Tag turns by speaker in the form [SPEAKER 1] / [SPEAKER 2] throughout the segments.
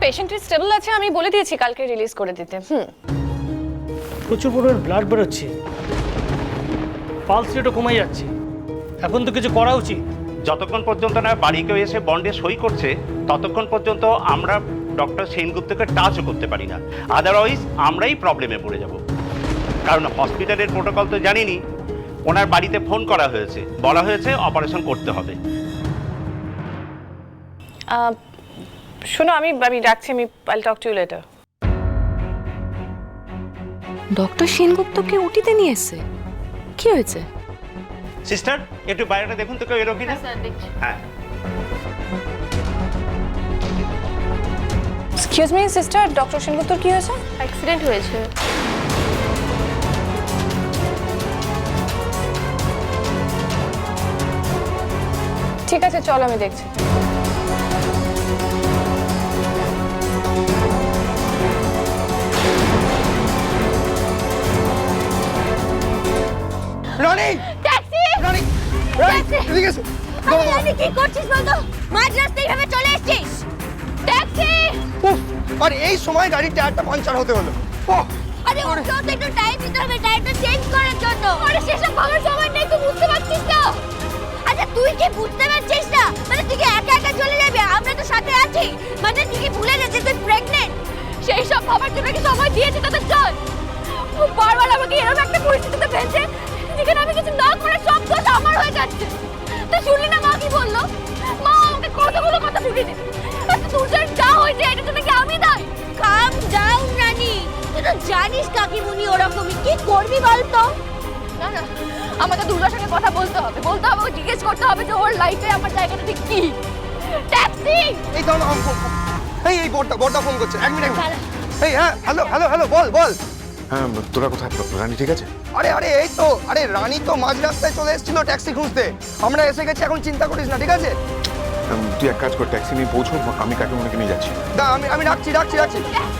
[SPEAKER 1] পেশেন্টের স্টেবল আছে, আমি বলে দিয়েছি কালকে রিলিজ করে দিতে।
[SPEAKER 2] প্রচুর পরিমাণ ব্লাড বেরোচ্ছে, পালস রেটও কমে যাচ্ছে। এখন তো কিছু করা উচিত।
[SPEAKER 3] যতক্ষণ পর্যন্ত না বাড়ি কেউ এসে বন্ডে সই করছে ততক্ষণ পর্যন্ত আমরা ডক্টর সেনগুপ্তকে টাচও করতে পারি না, আদারওয়াইজ আমরাই প্রবলেমে পড়ে যাব। কারণ হসপিটালের প্রোটোকল তো জানিনি, ওনার বাড়িতে ফোন করা হয়েছে, বলা হয়েছে অপারেশন করতে হবে।
[SPEAKER 1] শোনো, আমি রাখছি, আমি I'll talk to you later.
[SPEAKER 4] Doctor সেনগুপ্তকে ওটিতে নিয়ে এসে কি হয়েছে?
[SPEAKER 3] সিস্টার একটু বাইরেটা দেখুন তো কেউ এলো কিনা। হ্যাঁ।
[SPEAKER 1] এক্সকিউজ মি সিস্টার, ডক্টর সেনগুপ্তর কি হয়েছে?
[SPEAKER 4] অ্যাক্সিডেন্ট হয়েছে।
[SPEAKER 1] ঠিক আছে, চলো আমি দেখছি।
[SPEAKER 5] রনি!
[SPEAKER 6] ট্যাক্সি!
[SPEAKER 5] রনি! রনি!
[SPEAKER 6] ট্যাক্সি!
[SPEAKER 5] এদিকে এসো।
[SPEAKER 6] আরে রনি, কি করছিস বলতো? মাঝ রাস্তায় এইভাবে চলে এসেছিস। ট্যাক্সি!
[SPEAKER 5] উফ! আর এই সময় গাড়ির টায়ারটা পাঞ্চার হতে হলো। ওহ!
[SPEAKER 6] আরে ওকেও তো একটু টাইম দিতে হবে টায়ারটা চেঞ্জ করার জন্য। আরে সেসব ভাবার সময় নেই, তুই বুঝতে পারছিস তো? আচ্ছা তুই কি বুঝতে পারছিস না? মানে তুই কি একা একা চলে যাবি? আমরা তো সাথে আছি। মানে তুই কি ভুলে গেছিস তুই প্রেগনেন্ট? সেই সব ভাবার জন্য কি সময় দিয়েছে তোদের চল? ও বারবার আমাকে এরকম একটা পরিস্থিতিতে ফেলছে যেখানে আমি কিছু না করে সব দোষ আমার হয়ে যাচ্ছে। তুই শুনলি না মা কি বললো? মা আমাকে কতগুলো কথা শুনিয়ে দিল। আচ্ছা তোর যা হয়েছে এটা তো নাকি আমি দায়। কাম ডাউন রানী, তুই তো জানিস কাকিমুনি ওরকমই। কি করবি বল তো? না না, আমাকে দুর্গার সঙ্গে কথা বলতে হবে, ওকে জিজ্ঞেস করতে হবে যে ওর লাইফে আমার জায়গাটা ঠিক কি। ট্যাক্সি!
[SPEAKER 5] এই দাও না, এই বড়টা ফোন করছে। এক মিনিট। এই হ্যাঁ, হ্যালো হ্যালো হ্যালো, বল বল।
[SPEAKER 7] হ্যাঁ, তোরা কোথায়? রানী ঠিক আছে?
[SPEAKER 5] আরে আরে এই তো, আরে রানী তো মাঝ রাস্তায় চলে এসেছিল ট্যাক্সি খুঁজতে। আমরা এসে গেছি, এখন চিন্তা করিস না, ঠিক আছে?
[SPEAKER 7] তুই এক কাজ কর, ট্যাক্সি নিয়ে পৌঁছো, আমি কাকিমণিকে নিয়ে যাচ্ছি।
[SPEAKER 5] দা আমি রাখছি।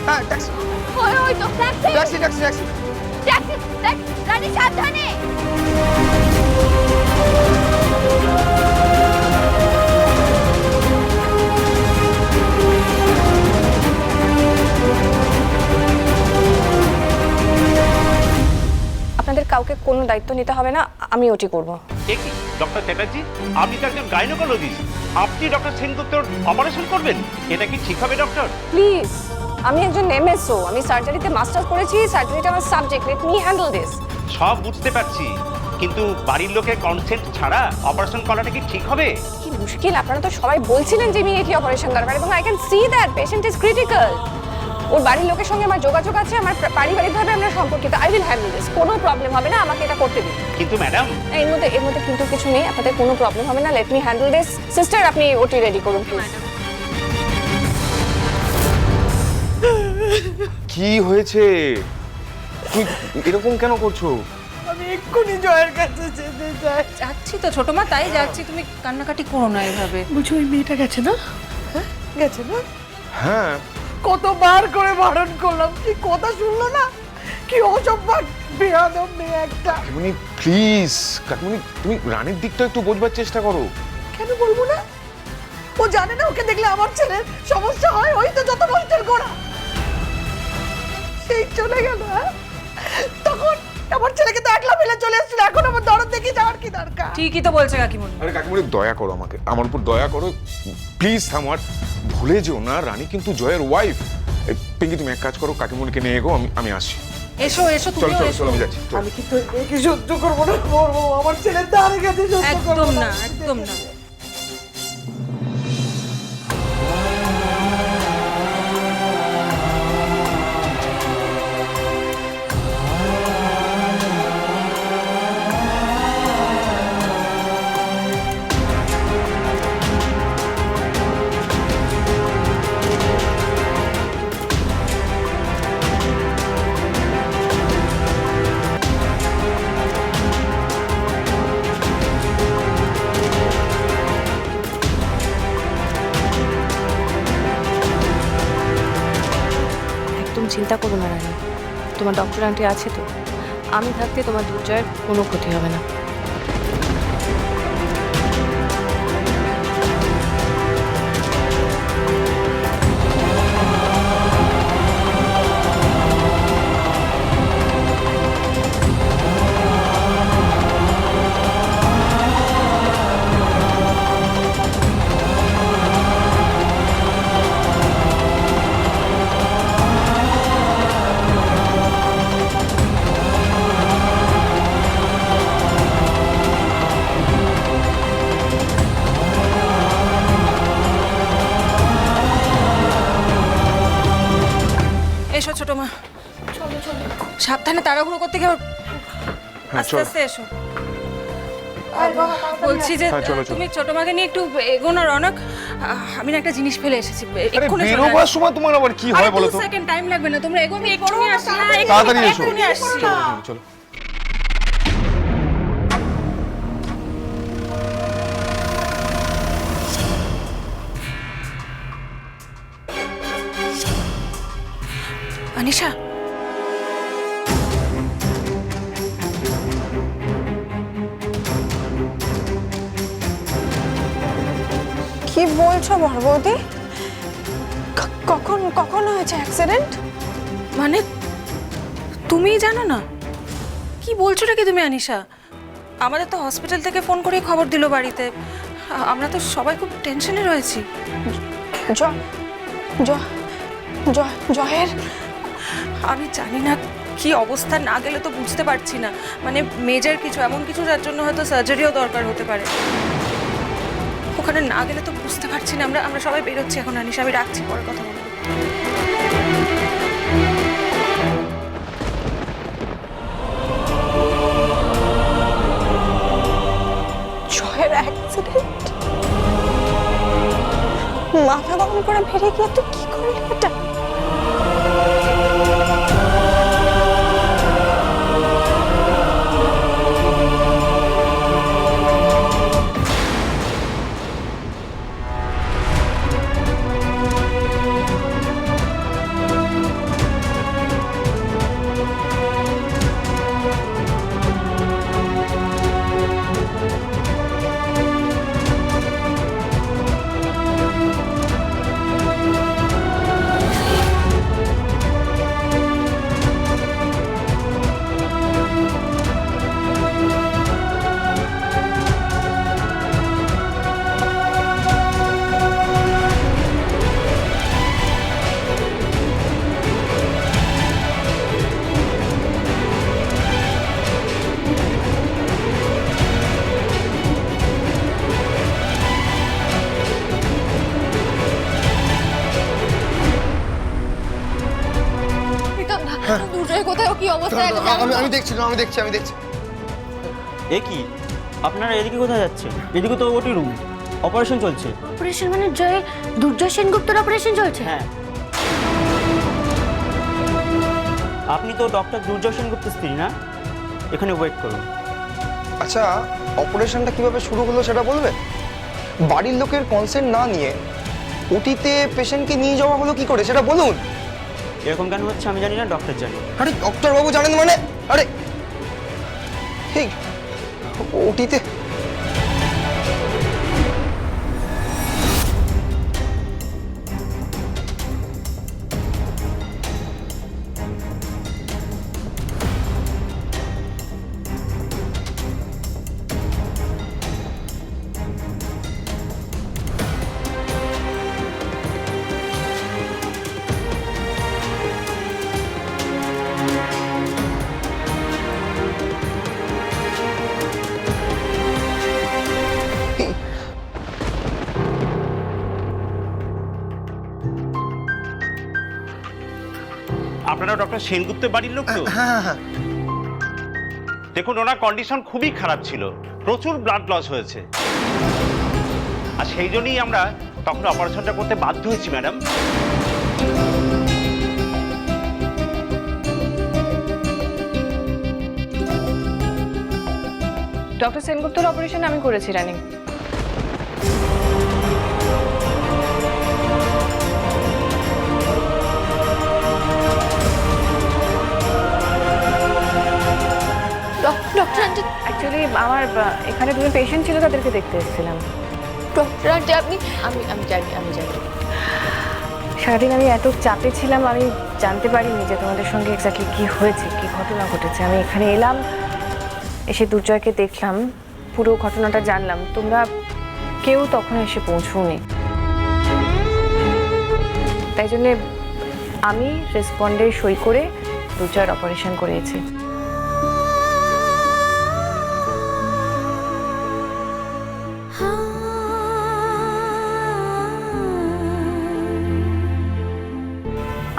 [SPEAKER 5] হ্যাঁ ট্যাক্সি
[SPEAKER 6] ওই তো ট্যাক্সি!
[SPEAKER 5] ট্যাক্সি।
[SPEAKER 6] ট্যাক্সি! রানী সাবধানে!
[SPEAKER 1] আপনাদের কাউকে কোনো দায়িত্ব নিতে হবে না, আমি ওটি করব।
[SPEAKER 3] এ কি ডক্টর চ্যাটার্জি, আপনি তো একজন গাইনোকোলজিস্ট, আপনি ডক্টর সেনগুপ্তর অপারেশন করবেন? এটা কি ঠিক হবে ডক্টর?
[SPEAKER 1] প্লিজ, আমি একজন এমএসও, আমি সার্জারিতে মাস্টার্স করেছি, সার্জারিটা আমার subject, let me handle this.
[SPEAKER 3] সব বুঝতে পারছি, কিন্তু বাড়ির লোকের কনসেন্ট ছাড়া অপারেশন করাটা কি ঠিক হবে?
[SPEAKER 1] কি মুশকিল, আপনারা তো সবাই বলছিলেন যে ইমিডিয়েটলি অপারেশন দরকার, এবং I can see that patient is critical. ওর বাড়ির লোকের সঙ্গে আমার যোগাযোগ আছে, আমার পারিবারিকভাবে আমরা সম্পর্কিত। আই উইল হ্যান্ডেল দিস, কোনো প্রবলেম হবে না, আমাকে এটা করতে দিন।
[SPEAKER 3] কিন্তু ম্যাডাম,
[SPEAKER 1] এর মধ্যে কিন্তু কিছু নেই, আপনাদের কোনো প্রবলেম হবে না, let me handle this. Sister, আপনি ওটি রেডি করুন প্লিজ।
[SPEAKER 7] কি হয়েছে? তুই এরকম কেন করছো?
[SPEAKER 8] আমি এক্ষুনি জয়ের কাছে যেতে চাই।
[SPEAKER 4] যাচ্ছি তো ছোট মা, তাই যাচ্ছি, তুমি কান্নাকাটি করো না এভাবে।
[SPEAKER 8] বুঝো ওই মেয়েটা গেছে না? হ্যাঁ গেছে না?
[SPEAKER 7] হ্যাঁ,
[SPEAKER 8] কতবার করে বারণ করলাম, কি কথা শুনলো না? কি অসভ্য বেয়াদব মেয়ে একটা।
[SPEAKER 7] কাকিমণি প্লিজ, কাকিমণি তুমি রানীর দিকটা একটু বোঝবার চেষ্টা করো।
[SPEAKER 8] কেন বলবো না? ও জানে না ওকে দেখলে আমার ছেলের সমস্যা হয়, ওই তো যত নষ্টের গোড়া। সেই চলে গেল, হ্যাঁ? তখন আমার ছেলেকে তো একলা ফেলে চলে এসেছিল, এখন আমার দরদ দেখে যাওয়ার কি দরকার?
[SPEAKER 4] ঠিকই তো বলছে কাকিমণি।
[SPEAKER 7] আরে কাকিমণি দয়া করো আমাকে, আমার উপর দয়া করো প্লিজ। আমার ভুলে যেও না, রানী কিন্তু জয়ের ওয়াইফ। পিঙ্কি তুমি এক কাজ করো, কাকিমণিকে নিয়ে এগো, আমি আসছি।
[SPEAKER 4] এসো এসো,
[SPEAKER 7] চল
[SPEAKER 4] তুমিও
[SPEAKER 7] চল
[SPEAKER 4] এসো।
[SPEAKER 7] চল, আমি যাচ্ছি।
[SPEAKER 8] আমি কিন্তু একে সহ্য করবো না, মরবো। আমার ছেলের দ্বারে গেছে, সহ্য
[SPEAKER 4] একদম
[SPEAKER 8] করবো
[SPEAKER 4] না, একদম না।
[SPEAKER 1] চিন্তা করো না রানী, তোমার ডক্টর আন্টি আছে তো, আমি থাকতে তোমার দুর্জয়ের কোনো ক্ষতি হবে না।
[SPEAKER 9] সাবধানে তাড়াহুড়ো করতে গিয়ে
[SPEAKER 7] হ্যাঁ
[SPEAKER 9] আস্তে
[SPEAKER 7] চলো
[SPEAKER 9] আস্তে এসো। বলছি যে
[SPEAKER 7] হ্যাঁ, চলো, চলো।
[SPEAKER 9] তুমি ছোট মাকে নিয়ে একটু এগোনো রনক। আমি না একটা জিনিস ফেলে এসেছি,
[SPEAKER 7] আরে
[SPEAKER 9] এক্ষুনি চলে
[SPEAKER 7] বেরোবার
[SPEAKER 9] আসছি।
[SPEAKER 7] সময় তোমার আবার কি হয় বলো তো?
[SPEAKER 9] সেকেন্ড টাইম লাগবে না, তোমরা এগো, আমি এক্ষুনি আসছি। হ্যাঁ,
[SPEAKER 7] তাড়াতাড়ি এসো।
[SPEAKER 9] এক্ষুনি আসছি।
[SPEAKER 7] চলো
[SPEAKER 9] আনিশা,
[SPEAKER 1] কি বলছো বড় বৌদি? কখন কখন হয়েছে অ্যাক্সিডেন্ট?
[SPEAKER 9] মানে তুমিই জানো না? কি বলছোটা কি তুমি আনিশা? আমাদের তো হসপিটাল থেকে ফোন করেই খবর দিল বাড়িতে। আমরা তো সবাই খুব টেনশনে রয়েছি।
[SPEAKER 1] জয়ের
[SPEAKER 9] আমি জানি না কি অবস্থা, না গেলে তো বুঝতে পারছি না। মানে মেজর কিছু, এমন কিছু যার জন্য হয়তো সার্জারিও দরকার হতে পারে। ওখানে না গেলে তো বুঝতে পারছি না। আমরা সবাই বেরোচ্ছি এখন আনিশা, আমি রাখছি, পরে কথা বলবো।
[SPEAKER 1] জয়ের অ্যাক্সিডেন্ট? মাথা গরম করে বেরিয়ে গিয়ে তুই কি করলি এটা?
[SPEAKER 6] দুর্জয় কোথায়, ও কি অবস্থায় আছে জানো তো?
[SPEAKER 5] আমি দেখছি।
[SPEAKER 10] এ কি, আপনারা এদিকে কোথায় যাচ্ছেন? এদিকে তো ওটি রুম, অপারেশন চলছে।
[SPEAKER 6] অপারেশন মানে দুর্জয় সেনগুপ্তর অপারেশন চলছে?
[SPEAKER 10] হ্যাঁ, আপনি তো ডক্টর দুর্জয় সেনগুপ্তের স্ত্রী না? এখানে ওয়েট করুন।
[SPEAKER 5] আচ্ছা, অপারেশনটা কিভাবে শুরু হলো সেটা বলবে? বাড়ির লোকের কনসেন্ট না নিয়ে ওটিতে পেশেন্টকে নিয়ে যাওয়া হলো কি করে সেটা বলুন।
[SPEAKER 10] এরকম কেন হচ্ছে আমি জানি না, ডক্টর জানি।
[SPEAKER 5] আরে ডক্টর বাবু জানেন মানে? আরে ঠিক ওটিতে
[SPEAKER 3] আপনারা ডক্টর সেনগুপ্তের বাড়ির লোক তো?
[SPEAKER 5] হ্যাঁ।
[SPEAKER 3] দেখুন, ওনার কন্ডিশন খুবই খারাপ ছিল, প্রচুর ব্লাড লস হয়েছে, আর সেই জন্যই আমরা তখন অপারেশনটা করতে বাধ্য হয়েছি ম্যাডাম।
[SPEAKER 1] ডক্টর সেনগুপ্তর অপারেশন আমি করেছি রানী।
[SPEAKER 6] ডক্টর আন্টি,
[SPEAKER 1] অ্যাকচুয়ালি আমার এখানে দুজন পেশেন্ট ছিল, তাদেরকে দেখতে এসেছিলাম।
[SPEAKER 6] ডক্টর আন্টি আমি জানি।
[SPEAKER 1] সারাদিন আমি এত চাপে ছিলাম, আমি জানতে পারিনি যে তোমাদের সঙ্গে এক্স্যাক্টলি কি হয়েছে, কি ঘটনা ঘটেছে। আমি এখানে এলাম, এসে দুর্জয়কে দেখলাম, পুরো ঘটনাটা জানলাম। তোমরা কেউ তখন এসে পৌঁছওনি, তাই জন্যে আমি রেসপন্ডে সই করে দুর্জয়ের অপারেশন করেছি।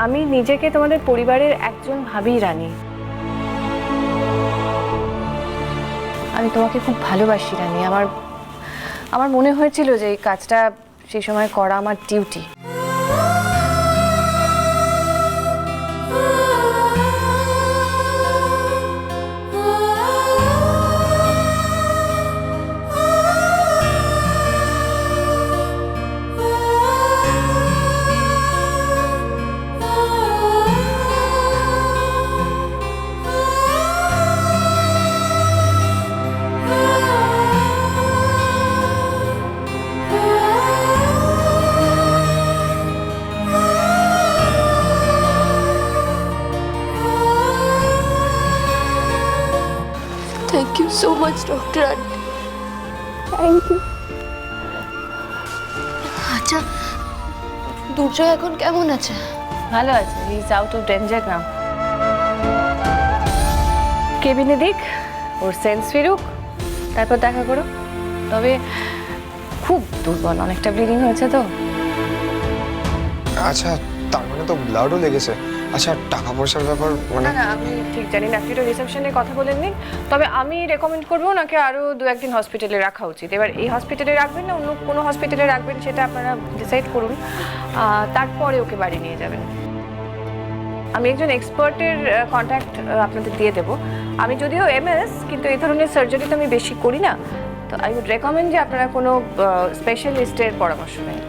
[SPEAKER 1] আমি নিজেকে তোমাদের পরিবারের একজন ভাবি রানী।
[SPEAKER 4] আমি তোমাকে খুব ভালোবাসি রানী। আমার মনে হয়েছিল যে এই কাজটা সেই সময় করা আমার duty.
[SPEAKER 6] Thank you so much doctor.
[SPEAKER 1] Thank you.
[SPEAKER 6] আচ্ছা, দুর্জয় এখন কেমন আছে?
[SPEAKER 4] ভালো আছে, he is out of danger now. কেবিনে দিক, ওর সেন্স ফিরুক, তারপর দেখা করো। তবে খুব দুর্বল, অনেকটা ব্লিডিং হয়েছে তো।
[SPEAKER 5] আচ্ছা, তার মানে তো ব্লাডও লেগেছে। আচ্ছা, টাকা পয়সার ব্যাপার মানে?
[SPEAKER 4] না আমি ঠিক জানি না, আপনি তো রিসেপশনে কথা বলেননি। তবে আমি রেকমেন্ড করবো ওনাকে আরও 2-1 দিন হসপিটালে রাখা উচিত। এবার এই হসপিটালে রাখবেন না অন্য কোনো হসপিটালে রাখবেন সেটা আপনারা ডিসাইড করুন, তারপরে ওকে বাড়ি নিয়ে যাবেন। আমি একজন এক্সপার্টের কন্ট্যাক্ট আপনাদের দিয়ে দেবো। আমি যদিও MS, কিন্তু এই ধরনের সার্জারি তো আমি বেশি করি না, তো আই উড রেকমেন্ড যে আপনারা কোনো স্পেশালিস্টের পরামর্শ নেন।